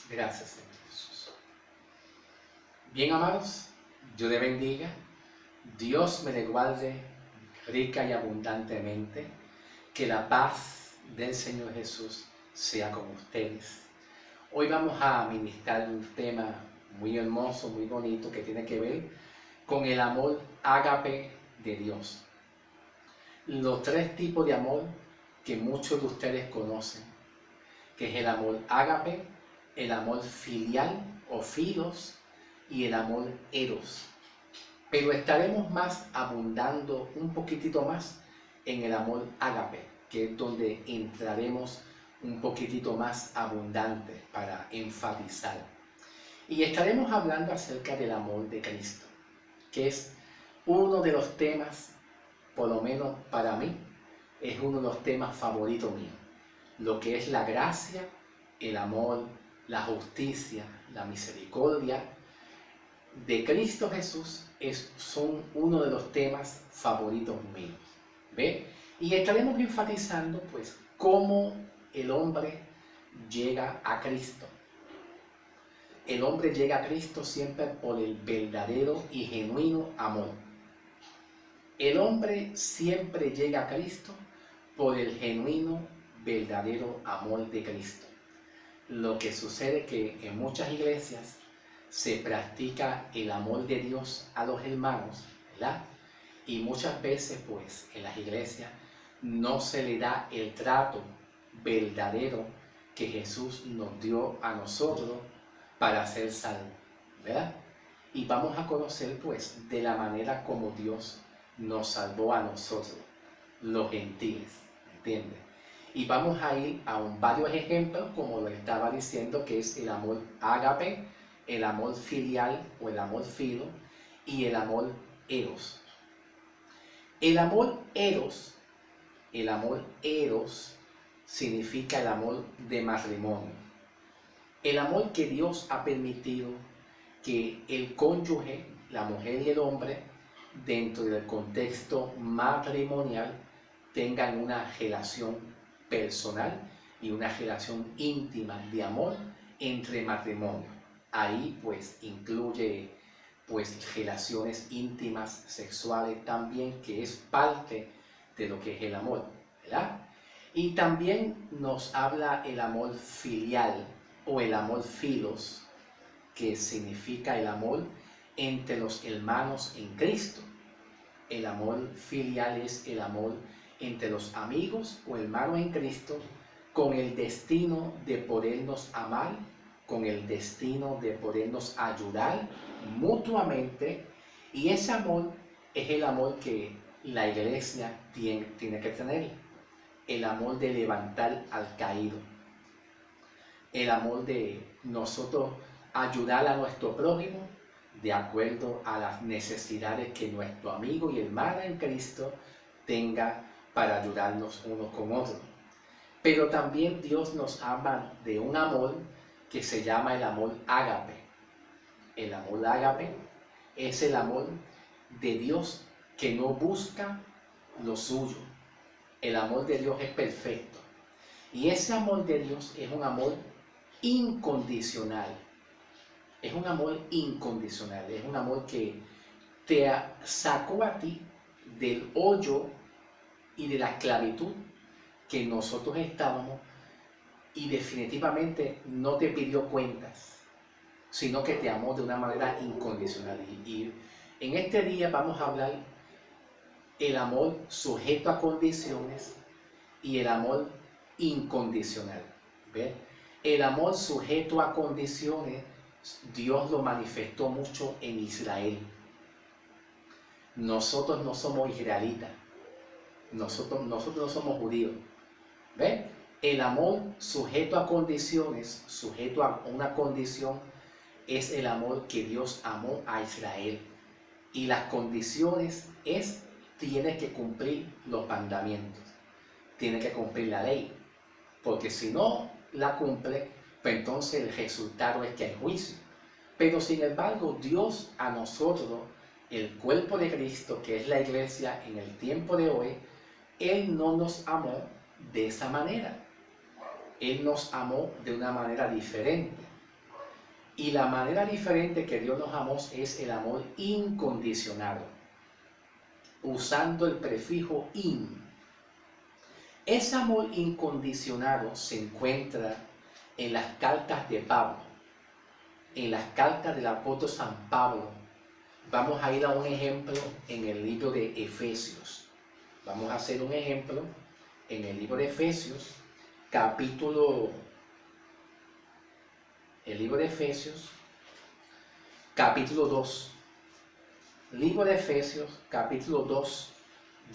Gracias, Señor Jesús. Bien, amados, Dios le bendiga. Dios me le guarde rica y abundantemente. Que la paz del Señor Jesús sea con ustedes. Hoy vamos a ministrar un tema muy hermoso, muy bonito, que tiene que ver con el amor ágape de Dios. Los tres tipos de amor que muchos de ustedes conocen, que es el amor ágape, el amor filial o filos y el amor eros. Pero estaremos más abundando un poquitito más en el amor ágape, que es donde entraremos un poquitito más abundante para enfatizar. Y estaremos hablando acerca del amor de Cristo, que es uno de los temas, por lo menos para mí, es uno de los temas favoritos míos. Lo que es la gracia, el amor, la justicia, la misericordia de Cristo Jesús son uno de los temas favoritos míos. ¿Ve? Y estaremos enfatizando pues cómo el hombre llega a Cristo. El hombre llega a Cristo siempre por el verdadero y genuino amor. El hombre siempre llega a Cristo por el genuino, verdadero amor de Cristo. Lo que sucede es que en muchas iglesias se practica el amor de Dios a los hermanos, ¿verdad? Y muchas veces pues en las iglesias no se le da el trato verdadero que Jesús nos dio a nosotros para ser salvos, ¿verdad? Y vamos a conocer pues de la manera como Dios nos salvó a nosotros, los gentiles, ¿entiendes? Y vamos a ir a varios ejemplos, como lo estaba diciendo, que es el amor ágape, el amor filial o el amor filo y el amor eros. El amor eros significa el amor de matrimonio. El amor que Dios ha permitido que el cónyuge, la mujer y el hombre, dentro del contexto matrimonial, tengan una relación personal y una relación íntima de amor entre matrimonio. Ahí pues incluye pues relaciones íntimas sexuales también, que es parte de lo que es el amor, ¿verdad? Y también nos habla el amor filial o el amor filos, que significa el amor entre los hermanos en Cristo. El amor filial es el amor entre los amigos o hermanos en Cristo, con el destino de podernos amar, con el destino de podernos ayudar mutuamente. Y ese amor es el amor que la iglesia tiene que tener. El amor de levantar al caído. El amor de nosotros ayudar a nuestro prójimo de acuerdo a las necesidades que nuestro amigo y hermana en Cristo tenga para ayudarnos unos con otros. Pero también Dios nos habla de un amor que se llama el amor ágape. El amor ágape es el amor de Dios que no busca lo suyo. El amor de Dios es perfecto. Y ese amor de Dios es un amor incondicional. Es un amor incondicional. Es un amor que te sacó a ti del hoyo y de la esclavitud que nosotros estábamos, y definitivamente no te pidió cuentas, sino que te amó de una manera incondicional. Y en este día vamos a hablar el amor sujeto a condiciones y el amor incondicional. ¿Ves? El amor sujeto a condiciones, Dios lo manifestó mucho en Israel. Nosotros no somos israelitas, nosotros no somos judíos. ¿Ves? El amor sujeto a condiciones, sujeto a una condición, es el amor que Dios amó a Israel. Y las condiciones tiene que cumplir los mandamientos, tiene que cumplir la ley, porque si no la cumple, pues entonces el resultado es que hay juicio. Pero sin embargo, Dios a nosotros, el cuerpo de Cristo, que es la iglesia en el tiempo de hoy, Él no nos amó de esa manera. Él nos amó de una manera diferente. Y la manera diferente que Dios nos amó es el amor incondicionado, usando el prefijo in. Ese amor incondicionado se encuentra en las cartas de Pablo, en las cartas del apóstol San Pablo. Vamos a ir a un ejemplo en el libro de Efesios. Vamos a hacer un ejemplo en el libro de Efesios, capítulo 2. Libro de Efesios, capítulo 2,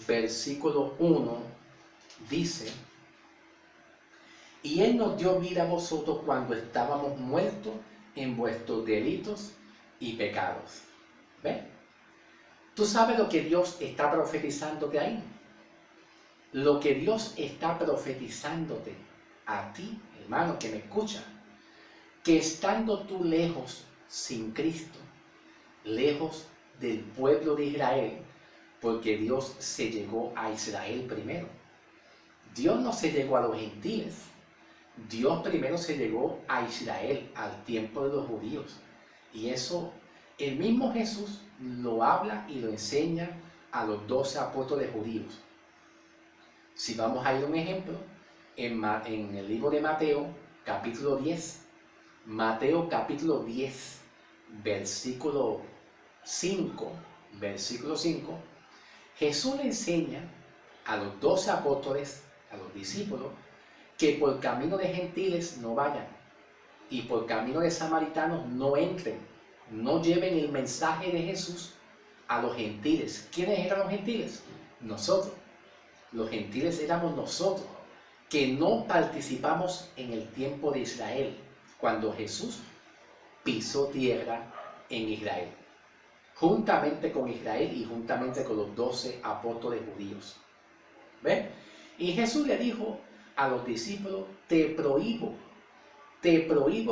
versículo 1, dice: y Él nos dio vida a vosotros cuando estábamos muertos en vuestros delitos y pecados. ¿Ves? ¿Tú sabes lo que Dios está profetizándote ahí? Lo que Dios está profetizándote a ti, hermano, que me escucha, que estando tú lejos sin Cristo, lejos del pueblo de Israel, porque Dios se llegó a Israel primero. Dios no se llegó a los gentiles. Dios primero se llegó a Israel, al tiempo de los judíos. Y eso, el mismo Jesús lo habla y lo enseña a los 12 apóstoles judíos. Si vamos a ir a un ejemplo, en el libro de Mateo, capítulo 10, Mateo capítulo 10, versículo 5, Jesús le enseña a los 12 apóstoles, a los discípulos, que por camino de gentiles no vayan y por camino de samaritanos no entren, no lleven el mensaje de Jesús a los gentiles. ¿Quiénes eran los gentiles? Nosotros. Los gentiles éramos nosotros, que no participamos en el tiempo de Israel, cuando Jesús pisó tierra en Israel, juntamente con Israel y juntamente con los 12 apóstoles judíos. ¿Ven? Y Jesús le dijo a los discípulos: te prohíbo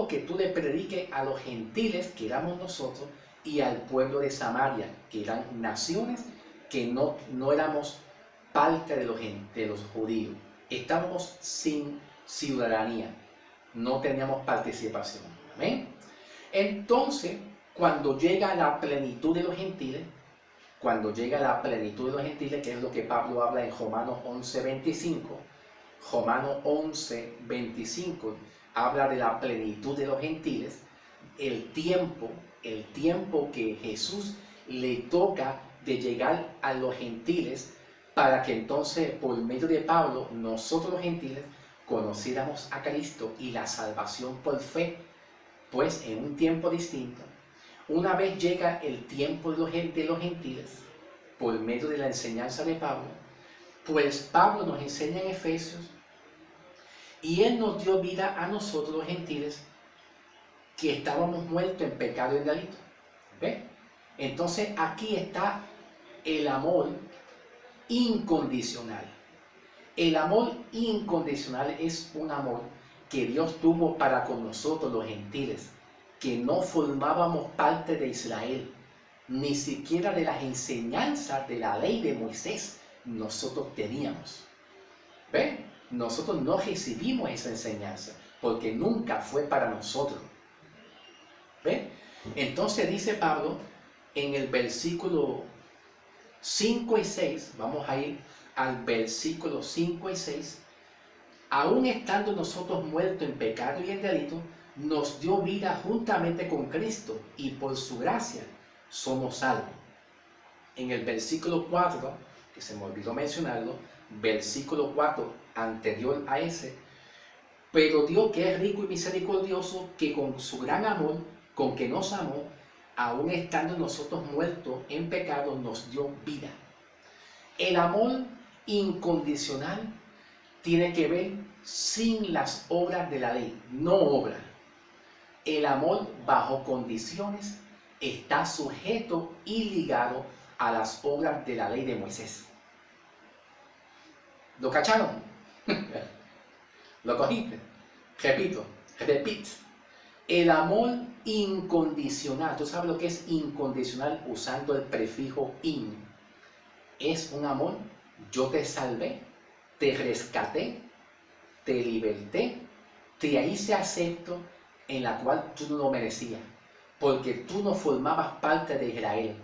que tú le prediques a los gentiles, que éramos nosotros, y al pueblo de Samaria, que eran naciones que no éramos parte de los judíos. Estábamos sin ciudadanía, no teníamos participación. ¿Amén? Entonces, cuando llega la plenitud de los gentiles, que es lo que Pablo habla en Romanos 11:25, Romanos 11:25 habla de la plenitud de los gentiles, el tiempo que Jesús le toca de llegar a los gentiles, para que entonces por medio de Pablo nosotros los gentiles conociéramos a Cristo y la salvación por fe, pues en un tiempo distinto. Una vez llega el tiempo de los gentiles, por medio de la enseñanza de Pablo, pues Pablo nos enseña en Efesios, y Él nos dio vida a nosotros los gentiles, que estábamos muertos en pecado y en delito. ¿Ves? Entonces aquí está el amor incondicional. El amor incondicional es un amor que Dios tuvo para con nosotros los gentiles, que no formábamos parte de Israel, ni siquiera de las enseñanzas de la ley de Moisés nosotros teníamos. ¿Ves? Nosotros no recibimos esa enseñanza, porque nunca fue para nosotros. ¿Ves? Entonces dice Pablo en el versículo 5 y 6, vamos a ir al versículo 5 y 6, aún estando nosotros muertos en pecado y en delito, nos dio vida juntamente con Cristo, y por su gracia somos salvos. En el versículo 4, que se me olvidó mencionarlo, versículo 4 anterior a ese: pero Dios, que es rico y misericordioso, que con su gran amor con que nos amó, aún estando nosotros muertos en pecado, nos dio vida. El amor incondicional tiene que ver sin las obras de la ley, no obra. El amor bajo condiciones está sujeto y ligado a las obras de la ley de Moisés. ¿Lo cacharon? ¿Lo cogiste? Repito. El amor incondicional, ¿tú sabes lo que es incondicional usando el prefijo in? Es un amor: yo te salvé, te rescaté, te liberté, te hice acepto, en la cual tú no lo merecías, porque tú no formabas parte de Israel.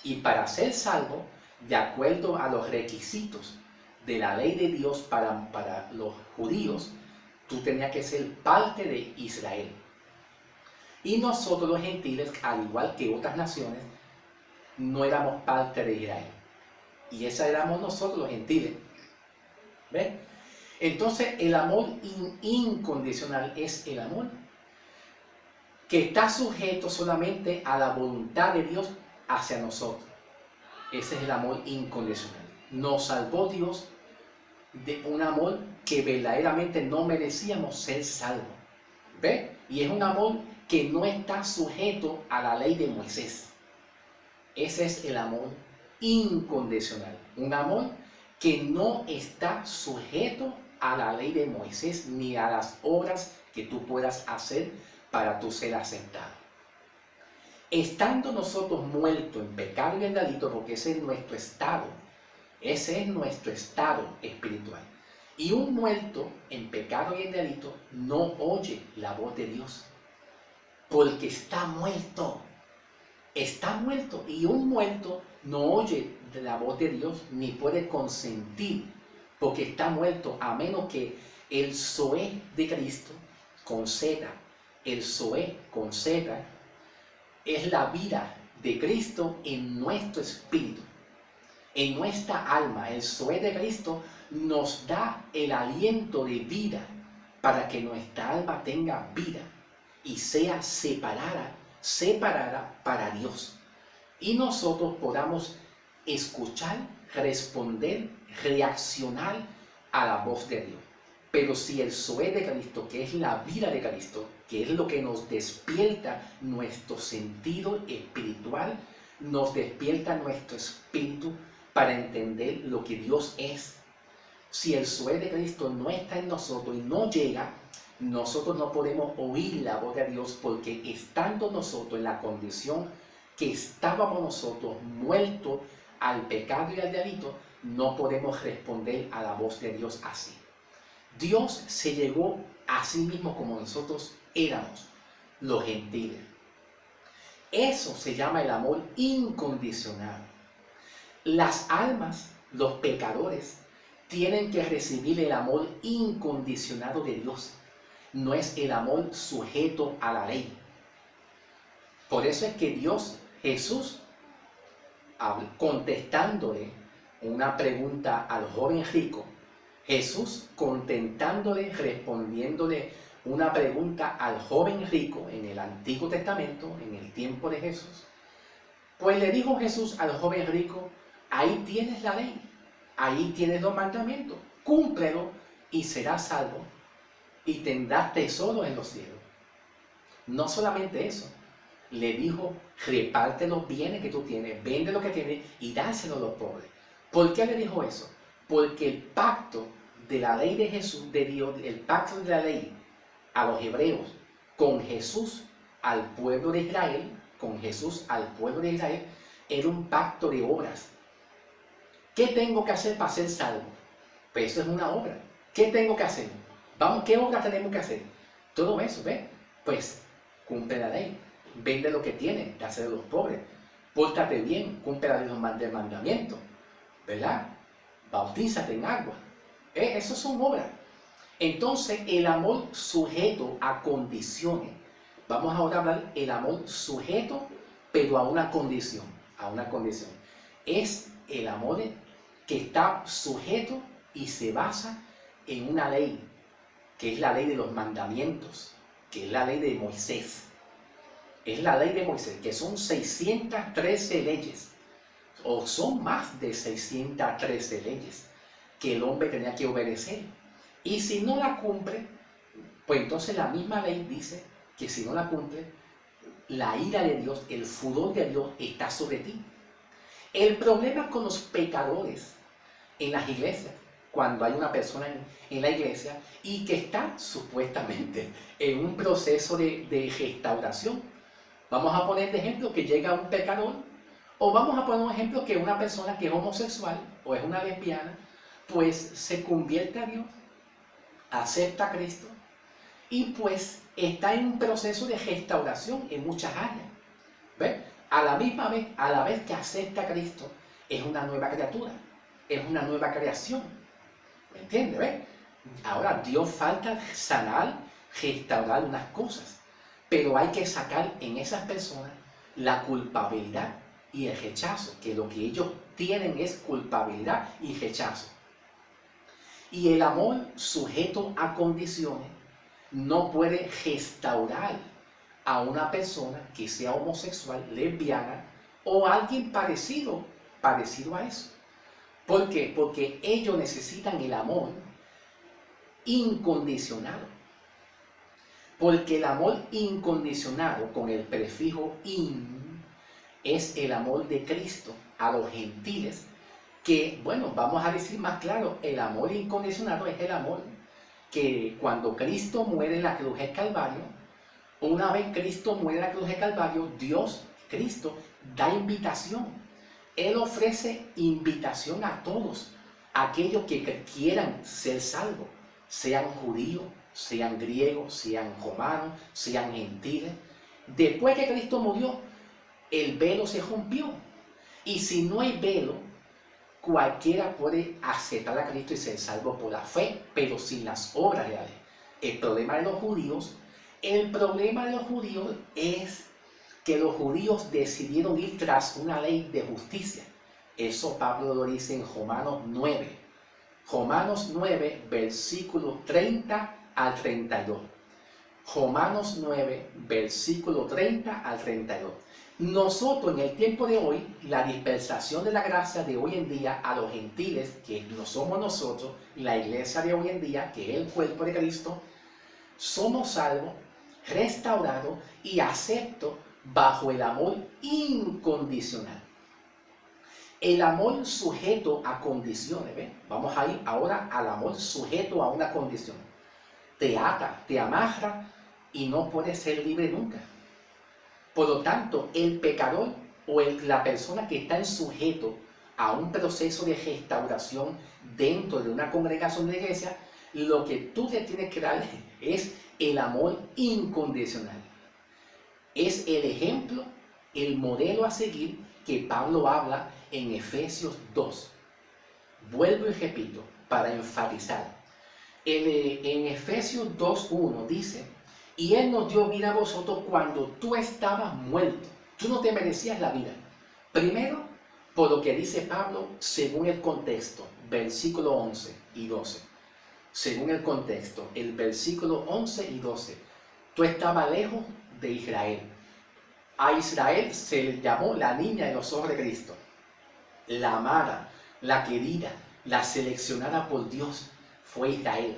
Y para ser salvo, de acuerdo a los requisitos de la ley de Dios para los judíos, tú tenías que ser parte de Israel. Y nosotros los gentiles, al igual que otras naciones, no éramos parte de Israel. Y esa éramos nosotros los gentiles. ¿Ves? Entonces el amor incondicional es el amor que está sujeto solamente a la voluntad de Dios hacia nosotros. Ese es el amor incondicional. Nos salvó Dios de un amor que verdaderamente no merecíamos ser salvos. ¿Ves? Y es un amor que no está sujeto a la ley de Moisés. Ese es el amor incondicional. Un amor que no está sujeto a la ley de Moisés ni a las obras que tú puedas hacer para tú ser aceptado. Estando nosotros muertos en pecado y en delito, porque ese es nuestro estado espiritual. Y un muerto en pecado y en delito no oye la voz de Dios, porque está muerto. Está muerto, y un muerto no oye la voz de Dios ni puede consentir, porque está muerto, a menos que el Zoé de Cristo con Z, el Zoé con Z, es la vida de Cristo en nuestro espíritu, en nuestra alma. El Zoé de Cristo nos da el aliento de vida para que nuestra alma tenga vida y sea separada para Dios. Y nosotros podamos escuchar, responder, reaccionar a la voz de Dios. Pero si el Zoé de Cristo, que es la vida de Cristo, que es lo que nos despierta nuestro sentido espiritual, nos despierta nuestro espíritu para entender lo que Dios es. Si el Zoé de Cristo no está en nosotros y no llega, nosotros no podemos oír la voz de Dios, porque estando nosotros en la condición que estábamos nosotros, muertos al pecado y al delito, no podemos responder a la voz de Dios así. Dios se llegó a sí mismo como nosotros éramos, los gentiles. Eso se llama el amor incondicional. Las almas, los pecadores, tienen que recibir el amor incondicionado de Dios. No es el amor sujeto a la ley. Por eso es que Jesús, contestándole una pregunta al joven rico, Jesús respondiéndole una pregunta al joven rico en el Antiguo Testamento, en el tiempo de Jesús, pues le dijo Jesús al joven rico: ahí tienes la ley, ahí tienes los mandamientos, cúmplelo y serás salvo y tendrás tesoro en los cielos. No solamente eso, le dijo: reparte los bienes que tú tienes, vende lo que tienes y dáselo a los pobres. ¿Por qué le dijo eso? Porque el pacto de la ley de Jesús, de Dios, el pacto de la ley a los hebreos con Jesús al pueblo de Israel, era un pacto de obras. ¿Qué tengo que hacer para ser salvo? Pues eso es una obra. ¿Qué tengo que hacer? Vamos, ¿qué obra tenemos que hacer? Todo eso, ¿ves? Pues cumple la ley, vende lo que tienes, dáselo a los pobres, pórtate bien, cumple la ley del mandamiento, ¿verdad? Bautízate en agua. Eso son obras. Entonces, el amor sujeto a condiciones. Vamos ahora a hablar el amor sujeto, pero a una condición. Es el amor que está sujeto y se basa en una ley, que es la ley de los mandamientos, que es la ley de Moisés. Es la ley de Moisés, que son 613 leyes, o son más de 613 leyes que el hombre tenía que obedecer. Y si no la cumple, pues entonces la misma ley dice que si no la cumple, la ira de Dios, el furor de Dios está sobre ti. El problema con los pecadores en las iglesias, cuando hay una persona en la iglesia y que está supuestamente en un proceso de restauración. Vamos a poner de ejemplo que llega un pecador, o vamos a poner un ejemplo que una persona que es homosexual o es una lesbiana, pues se convierte a Dios, acepta a Cristo y pues está en un proceso de restauración en muchas áreas. ¿Ves? A la vez que acepta a Cristo, es una nueva criatura, es una nueva creación. ¿Me entiendes? ¿Ves? Ahora, Dios falta sanar, restaurar unas cosas, pero hay que sacar en esas personas la culpabilidad y el rechazo, que lo que ellos tienen es culpabilidad y rechazo. Y el amor sujeto a condiciones no puede restaurar a una persona que sea homosexual, lesbiana o alguien parecido a eso. ¿Por qué? Porque ellos necesitan el amor incondicionado. Porque el amor incondicionado con el prefijo in es el amor de Cristo a los gentiles, que, bueno, vamos a decir más claro, el amor incondicionado es el amor que cuando Cristo muere en la cruz del Calvario, una vez Cristo muere en la cruz del Calvario, Dios, Cristo, da invitación. Él ofrece invitación a todos, aquellos que quieran ser salvos, sean judíos, sean griegos, sean romanos, sean gentiles. Después que Cristo murió, el velo se rompió. Y si no hay velo, cualquiera puede aceptar a Cristo y ser salvo por la fe, pero sin las obras reales. El problema de los judíos es que los judíos decidieron ir tras una ley de justicia. Eso Pablo lo dice en Romanos 9. Romanos 9, versículo 30 al 32. Romanos 9, versículo 30 al 32. Nosotros en el tiempo de hoy, la dispensación de la gracia de hoy en día a los gentiles, que no somos nosotros, la iglesia de hoy en día, que es el cuerpo de Cristo, somos salvos, restaurados y aceptos bajo el amor incondicional. El amor sujeto a condiciones, ¿ven? Vamos a ir ahora al amor sujeto a una condición. Te ata, te amarra y no puedes ser libre nunca. Por lo tanto, el pecador o la persona que está en sujeto a un proceso de restauración dentro de una congregación de iglesia, lo que tú le tienes que dar es el amor incondicional. Es el ejemplo, el modelo a seguir que Pablo habla en Efesios 2. Vuelvo y repito para enfatizar. En Efesios 2:1 dice: y Él nos dio vida a vosotros cuando tú estabas muerto. Tú no te merecías la vida. Primero, por lo que dice Pablo, según el contexto, versículo 11 y 12. Según el contexto, el versículo 11 y 12. Tú estabas lejos de Israel. A Israel se le llamó la niña de los ojos de Cristo. La amada, la querida, la seleccionada por Dios fue Israel.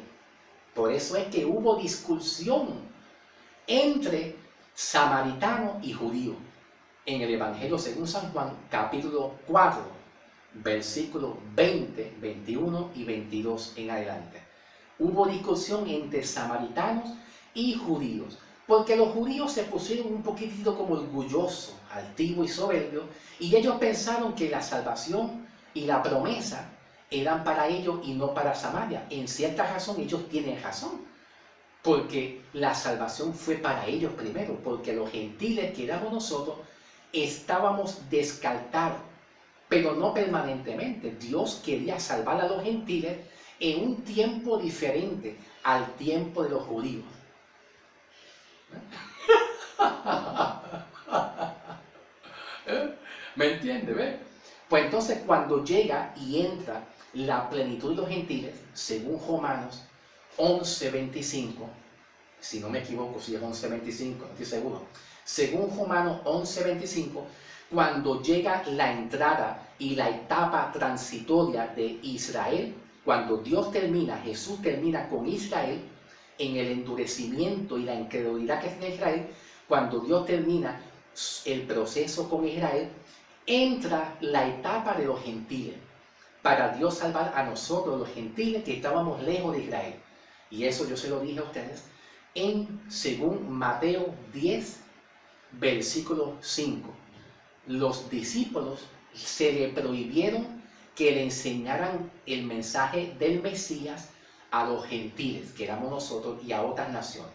Por eso es que hubo discusión entre samaritano y judío en el Evangelio según San Juan, capítulo 4, versículos 20, 21 y 22 en adelante. Hubo discusión entre samaritanos y judíos, porque los judíos se pusieron un poquitito como orgullosos, altivos y soberbios, y ellos pensaron que la salvación y la promesa eran para ellos y no para Samaria. En cierta razón ellos tienen razón, porque la salvación fue para ellos primero, porque los gentiles que éramos nosotros estábamos descartados, pero no permanentemente. Dios quería salvar a los gentiles en un tiempo diferente al tiempo de los judíos. ¿Me entiendes? ¿Ves? Pues entonces cuando llega y entra la plenitud de los gentiles, según Romanos 11:25, si no me equivoco, si es 11:25, no estoy seguro. Según Romanos 11:25, cuando llega la entrada y la etapa transitoria de Israel, cuando Dios termina, Jesús termina con Israel, en el endurecimiento y la incredulidad que tiene Israel, cuando Dios termina el proceso con Israel, entra la etapa de los gentiles, para Dios salvar a nosotros los gentiles que estábamos lejos de Israel. Y eso yo se lo dije a ustedes según Mateo 10, versículo 5. Los discípulos se le prohibieron que le enseñaran el mensaje del Mesías a los gentiles, que éramos nosotros, y a otras naciones.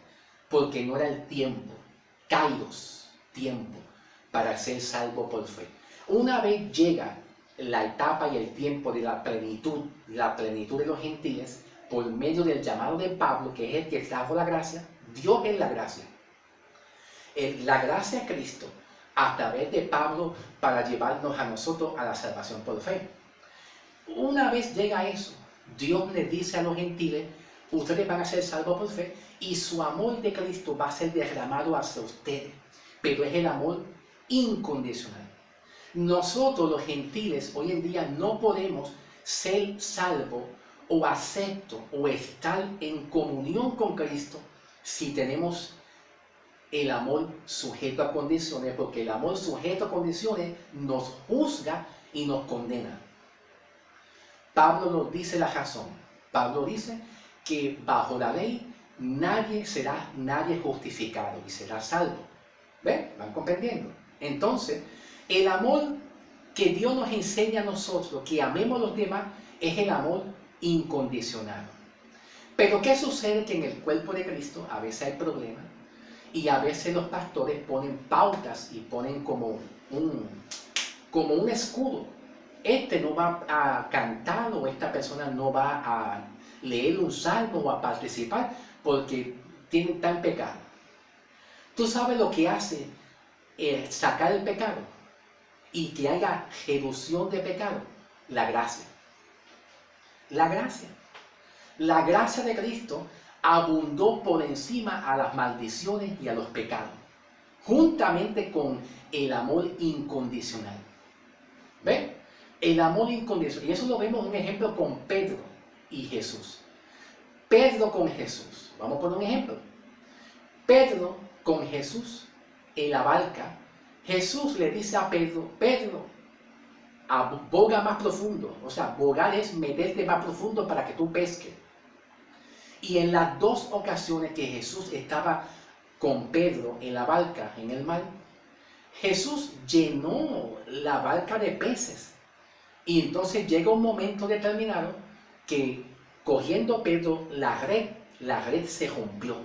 porque no era el tiempo, kairos, tiempo, para ser salvo por fe. Una vez llega la etapa y el tiempo de la plenitud de los gentiles, por medio del llamado de Pablo, que es el que trajo la gracia, Dios es la gracia. La gracia de Cristo, a través de Pablo, para llevarnos a nosotros a la salvación por fe. Una vez llega eso, Dios le dice a los gentiles, ustedes van a ser salvos por fe, y su amor de Cristo va a ser derramado hacia ustedes, pero es el amor incondicional. Nosotros los gentiles hoy en día no podemos ser salvos o aceptos o estar en comunión con Cristo si tenemos el amor sujeto a condiciones, porque el amor sujeto a condiciones nos juzga y nos condena. Pablo nos dice la razón. Pablo dice que bajo la ley nadie será justificado y será salvo. ¿Ven? ¿Van comprendiendo? Entonces, el amor que Dios nos enseña a nosotros, que amemos a los demás, es el amor incondicional. Pero ¿qué sucede? Que en el cuerpo de Cristo a veces hay problemas y a veces los pastores ponen pautas y ponen como un escudo. Este no va a cantar o esta persona no va a leer un salmo o a participar porque está en pecado. ¿Tú sabes lo que hace sacar el pecado y que haya reducción de pecado? La gracia. La gracia. La gracia de Cristo abundó por encima a las maldiciones y a los pecados, juntamente con el amor incondicional. ¿Ven? El amor incondicional. Y eso lo vemos en un ejemplo con Pedro y Jesús. Pedro con Jesús. Vamos a poner un ejemplo. Pedro con Jesús en la barca. Jesús le dice a Pedro, Pedro, boga más profundo. O sea, bogar es meterte más profundo para que tú pesques. Y en las dos ocasiones que Jesús estaba con Pedro en la barca, en el mar, Jesús llenó la barca de peces. Y entonces llega un momento determinado que cogiendo Pedro la red se rompió.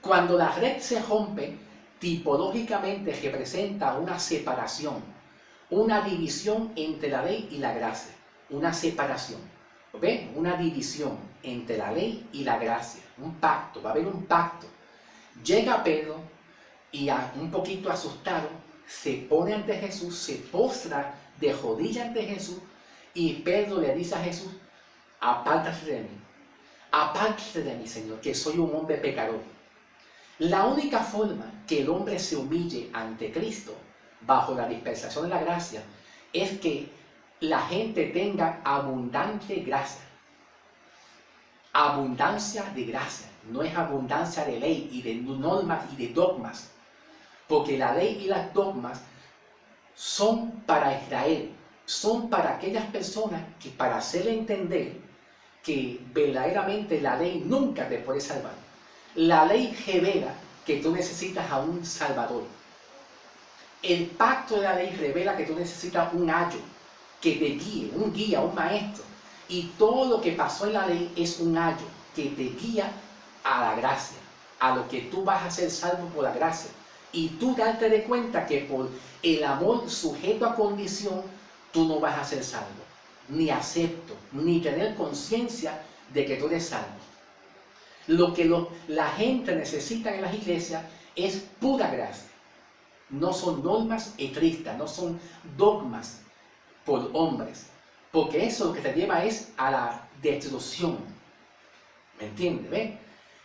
Cuando la red se rompe, tipológicamente representa una separación, una división entre la ley y la gracia. Una separación, ¿ven? Una división entre la ley y la gracia. Un pacto, va a haber un pacto. Llega Pedro y un poquito asustado, se pone ante Jesús, se postra de rodillas ante Jesús y Pedro le dice a Jesús, apártate de mí, Señor, que soy un hombre pecador. La única forma que el hombre se humille ante Cristo bajo la dispensación de la gracia es que la gente tenga abundante gracia. Abundancia de gracia, no es abundancia de ley y de normas y de dogmas, porque la ley y las dogmas son para Israel, son para aquellas personas que para hacerle entender que verdaderamente la ley nunca te puede salvar. La ley revela que tú necesitas a un salvador. El pacto de la ley revela que tú necesitas un ayo que te guíe, un guía, un maestro. Y todo lo que pasó en la ley es un ayo que te guía a la gracia, a lo que tú vas a ser salvo por la gracia. Y tú darte de cuenta que por el amor sujeto a condición, tú no vas a ser salvo, ni acepto, ni tener conciencia de que tú eres salvo. Lo que la gente necesita en las iglesias es pura gracia. No son normas estrictas, no son dogmas por hombres, porque eso lo que te lleva es a la destrucción. ¿Me entiendes? ¿Ven?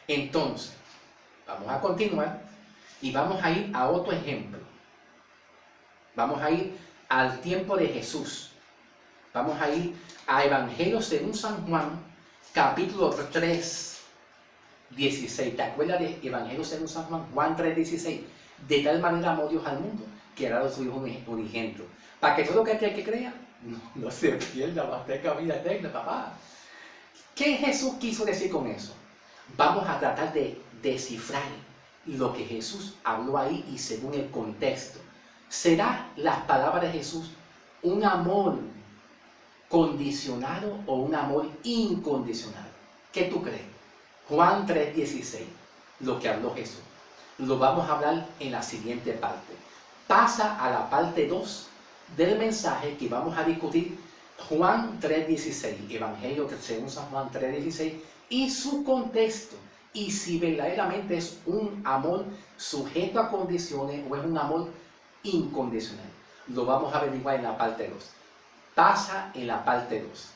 Entonces, vamos a continuar y vamos a ir a otro ejemplo. Vamos a ir al tiempo de Jesús. Vamos a ir a Evangelio según San Juan, capítulo 3, 16. ¿Te acuerdas de Evangelio según San Juan? Juan 3, 16. De tal manera amó Dios al mundo, que ha dado su Hijo unigénito, para que todo lo que aquel que crea no se pierda, mas tenga vida eterna, papá. ¿Qué Jesús quiso decir con eso? Vamos a tratar de descifrar lo que Jesús habló ahí y según el contexto. ¿Será las palabras de Jesús un amor condicionado o un amor incondicionado? ¿Qué tú crees? Juan 3:16. lo que habló Jesús. Lo vamos a hablar en la siguiente parte. Pasa a la parte 2 del mensaje que vamos a discutir, Juan 3:16, Evangelio según San Juan 3:16, y su contexto, y si verdaderamente es un amor sujeto a condiciones o es un amor incondicional. Lo vamos a averiguar en la parte 2. Pasa en la parte 2.